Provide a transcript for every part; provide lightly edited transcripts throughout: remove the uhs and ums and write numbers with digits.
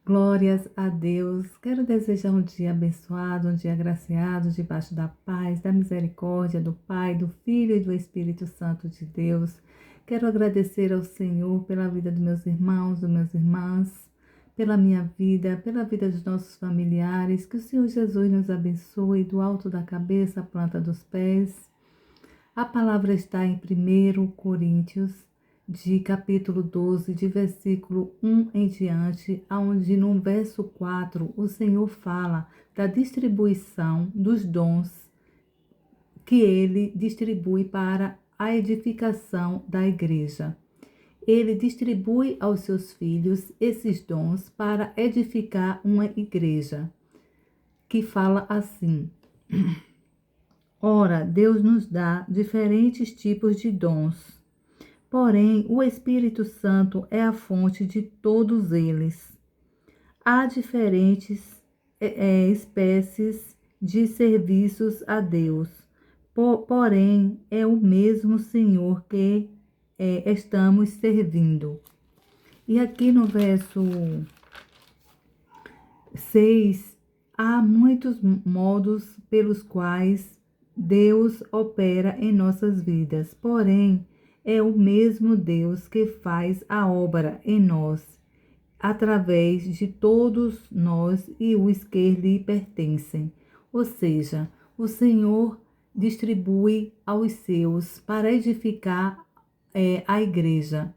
Glórias a Deus. Quero desejar um dia abençoado, um dia agraciado, debaixo da paz, da misericórdia do Pai, do Filho e do Espírito Santo de Deus. Quero agradecer ao Senhor pela vida dos meus irmãos, das minhas irmãs, pela minha vida, pela vida dos nossos familiares. Que o Senhor Jesus nos abençoe do alto da cabeça à planta dos pés. A palavra está em 1 Coríntios, de capítulo 12, de versículo 1 em diante, onde no verso 4 o Senhor fala da distribuição dos dons que ele distribui para a edificação da igreja. Ele distribui aos seus filhos esses dons para edificar uma igreja, que fala assim: ora, Deus nos dá diferentes tipos de dons. Porém, o Espírito Santo é a fonte de todos eles. Há diferentes espécies de serviços a Deus, porém, é o mesmo Senhor que estamos servindo. E aqui no verso 6, há muitos modos pelos quais Deus opera em nossas vidas, porém, é o mesmo Deus que faz a obra em nós, através de todos nós e os que lhe pertencem. Ou seja, o Senhor distribui aos seus para edificar a igreja.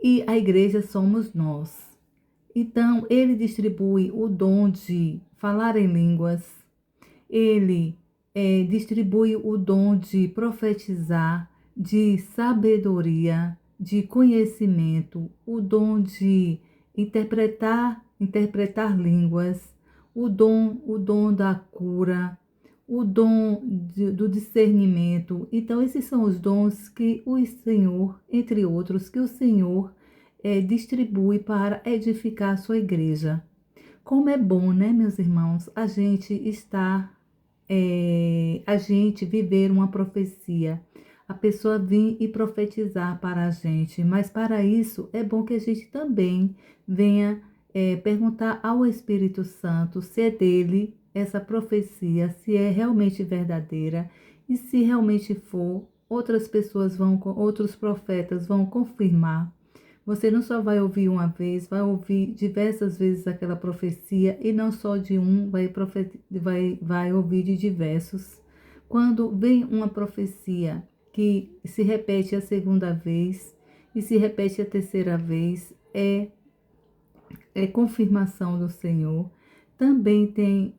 E a igreja somos nós. Então, ele distribui o dom de falar em línguas, ele distribui o dom de profetizar, de sabedoria, de conhecimento, o dom de interpretar línguas, o dom da cura, o dom do discernimento. Então, esses são os dons que o Senhor, entre outros, que o Senhor distribui para edificar a sua igreja. Como é bom, né, meus irmãos, a gente viver uma profecia, a pessoa vir e profetizar para a gente, mas para isso é bom que a gente também venha perguntar ao Espírito Santo se é dele essa profecia, se é realmente verdadeira, e se realmente for, outros profetas vão confirmar. Você não só vai ouvir uma vez, vai ouvir diversas vezes aquela profecia, e não só de um, vai ouvir de diversos. Quando vem uma profecia que se repete a segunda vez e se repete a terceira vez, é confirmação do Senhor. Também tem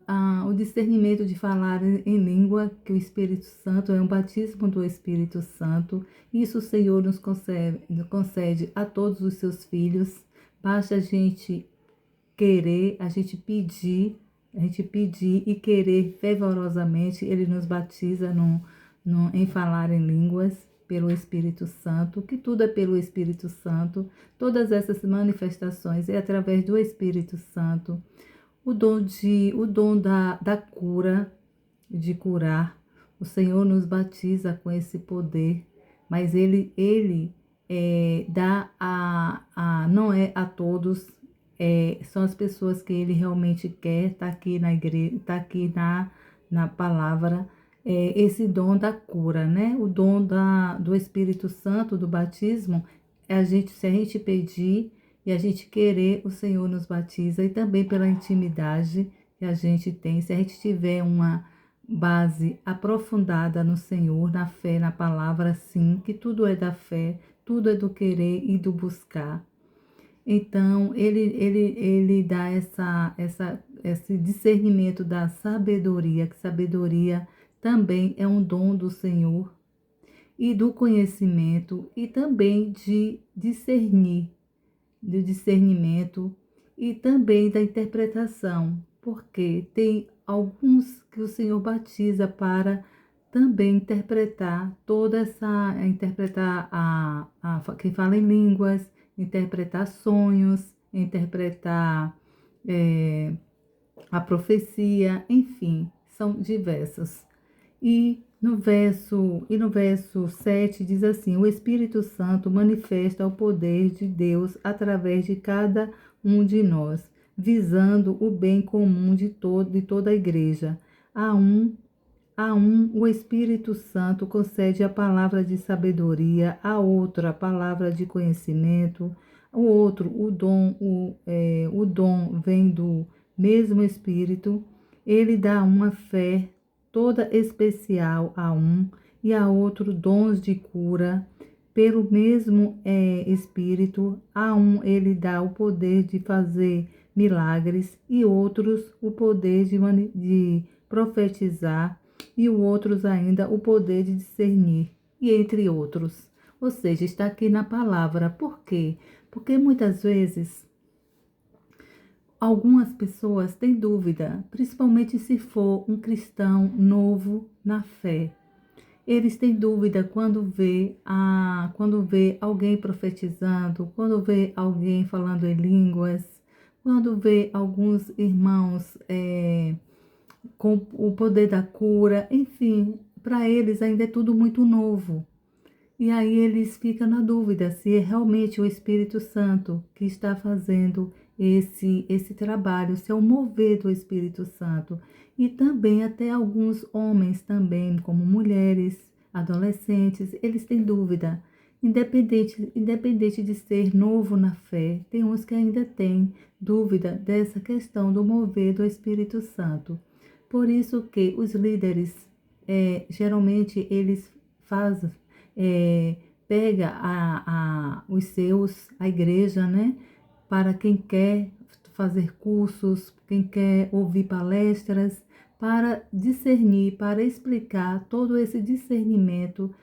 o discernimento de falar em língua, que o Espírito Santo é um batismo do Espírito Santo. Isso o Senhor nos concede a todos os seus filhos. Basta a gente querer, a gente pedir e querer fervorosamente. Ele nos batiza em falar em línguas pelo Espírito Santo, que tudo é pelo Espírito Santo. Todas essas manifestações é através do Espírito Santo. O dom da cura, de curar. O Senhor nos batiza com esse poder, mas ele dá não é a todos, são as pessoas que ele realmente quer. Está aqui na igreja, está aqui na palavra, esse dom da cura, né? O dom do Espírito Santo, do batismo, se a gente pedir e a gente querer, o Senhor nos batiza, e também pela intimidade que a gente tem. Se a gente tiver uma base aprofundada no Senhor, na fé, na palavra, sim, que tudo é da fé, tudo é do querer e do buscar. Então, ele dá esse discernimento da sabedoria, que sabedoria também é um dom do Senhor, e do conhecimento, e também de discernir, do discernimento, e também da interpretação, porque tem alguns que o Senhor batiza para também interpretar quem fala em línguas, interpretar sonhos, interpretar a profecia, enfim, são diversos. No verso 7 diz assim: o Espírito Santo manifesta o poder de Deus através de cada um de nós, visando o bem comum de toda a igreja. A um, o Espírito Santo concede a palavra de sabedoria, a outro a palavra de conhecimento, o outro o dom vem do mesmo Espírito. Ele dá uma fé toda especial a um e a outro dons de cura pelo mesmo Espírito. A um ele dá o poder de fazer milagres e outros o poder de profetizar e outros ainda o poder de discernir, e entre outros. Ou seja, está aqui na palavra. Por quê? Porque muitas vezes algumas pessoas têm dúvida, principalmente se for um cristão novo na fé. Eles têm dúvida quando vê alguém profetizando, quando vê alguém falando em línguas, quando vê alguns irmãos com o poder da cura, enfim, para eles ainda é tudo muito novo. E aí eles ficam na dúvida se é realmente o Espírito Santo que está fazendo esse trabalho, se é o mover do Espírito Santo. E também até alguns homens também, como mulheres, adolescentes, eles têm dúvida. Independente de ser novo na fé, tem uns que ainda têm dúvida dessa questão do mover do Espírito Santo. Por isso que os líderes, geralmente, eles fazem, pega a igreja, né? Para quem quer fazer cursos, quem quer ouvir palestras, para discernir, para explicar todo esse discernimento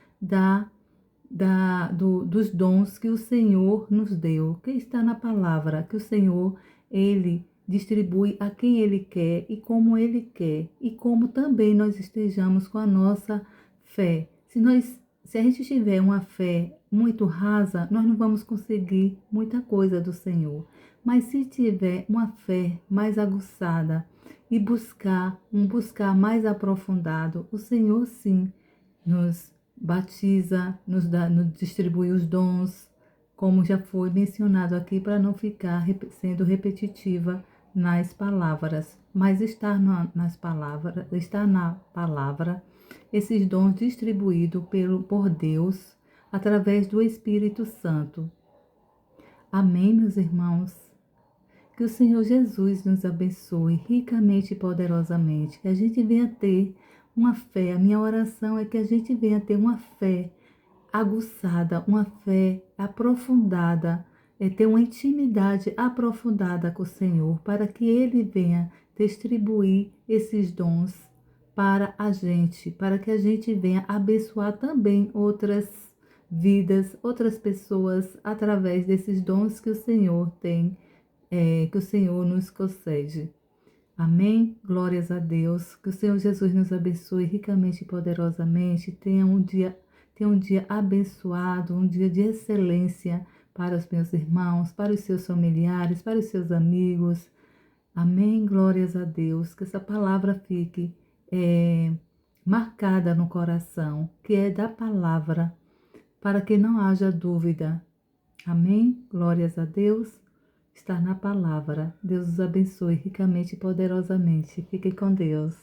dos dons que o Senhor nos deu, que está na palavra, que o Senhor, Ele distribui a quem Ele quer e como Ele quer, e como também nós estejamos com a nossa fé. Se a gente tiver uma fé muito rasa, nós não vamos conseguir muita coisa do Senhor. Mas se tiver uma fé mais aguçada e buscar mais aprofundado, o Senhor sim nos batiza, nos distribui os dons, como já foi mencionado aqui, para não ficar sendo repetitiva nas palavras, mas está na palavra esses dons distribuídos por Deus através do Espírito Santo. Amém, meus irmãos? Que o Senhor Jesus nos abençoe ricamente e poderosamente, que a gente venha ter uma fé. A minha oração é que a gente venha ter uma fé aguçada, uma fé aprofundada, ter uma intimidade aprofundada com o Senhor, para que Ele venha distribuir esses dons para a gente, para que a gente venha abençoar também outras vidas, outras pessoas, através desses dons que o Senhor tem, que o Senhor nos concede. Amém? Glórias a Deus. Que o Senhor Jesus nos abençoe ricamente e poderosamente. Tenha um dia abençoado, um dia de excelência para os meus irmãos, para os seus familiares, para os seus amigos. Amém? Glórias a Deus. Que essa palavra fique marcada no coração, que é da palavra, para que não haja dúvida. Amém? Glórias a Deus. Está na palavra. Deus os abençoe ricamente e poderosamente. Fiquem com Deus.